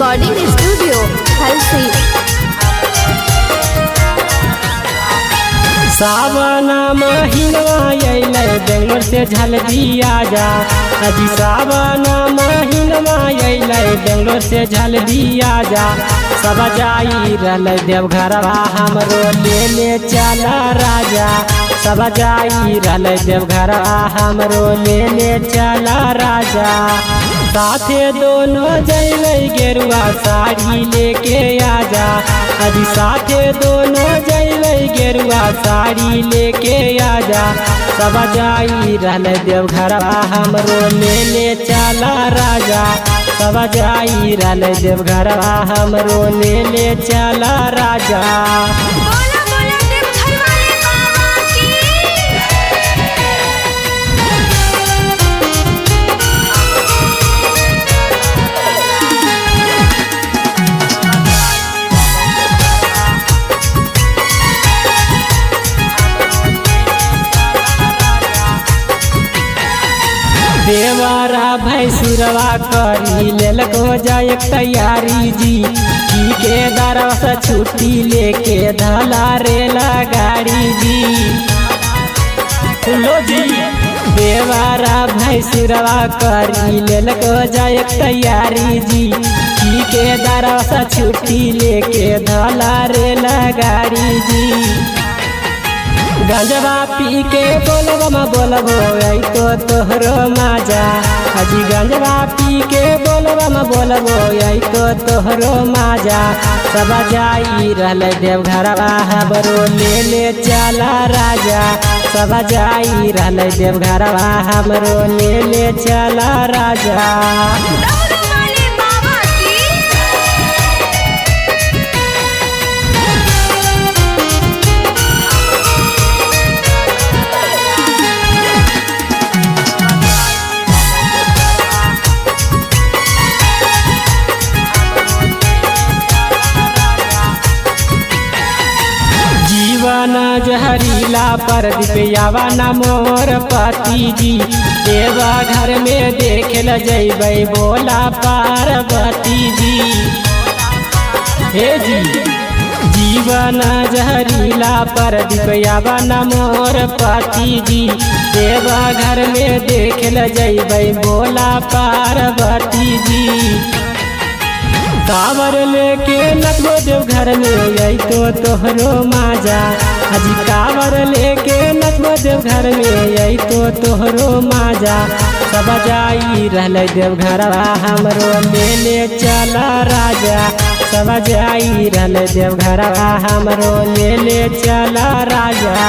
Recording studio Halsi. सावन महीनवा अइले बेंगलोर से झलदिया जा। अजी सावन महीनवा अइले बेंगलोर से झलदिया जा। सब जाई रहल देवघरवा हमरो ले चल राजा। सब जाई रहल देवघरवा हमरो ले चल राजा। साथे दोनों जइबै गेरुआ साड़ी लेके आजा। अजी साथे दोनों जइबै गेरुआ साड़ी लेके आजा। सब जाई रहल देवघरवा हमरो ले चल राजा। सब जाई रहल देवघरवा हमरो ले चल राजा। देवरा भैंसुरवा करी लेलको जाए तैयारी जी। के दरवा से छुट्टी लेके धला रेला गाड़ी जी। लो जी देवरा भैंसुरवा करी लेलको जाए तैयारी जी। के दरवा से छुट्टी लेके धला रेला गाड़ी जी। गंजवा पी के बोलबो तो तोहरो माजा। अजी गंजवा पी के बोलबो तो तोहरो माजा। सब जाई रहल देवघरवा हमरो ले चल राजा। सब जाई रहल देवघरवा हमरो ले चल राजा। जीवन जहरीला पर दिपयावा न मोर पति जी। देवा घर में देख ल जइबै बोला पार्वती जी। हे जी जीवन जहरीला पर दिपयावा न मोर पति जी। देवा घर में देख ल जइबै बोला पार्वती जी। कावर लेके नचबो देवघर में आई तो तोहरो माजा। अजी कावर लेके नचबो देवघर में आई तो तोहरो माजा। सब जाई रहल देवघरवा हमरो ले चल राजा। सब जाई रहल देवघरवा हमरो ले चल राजा।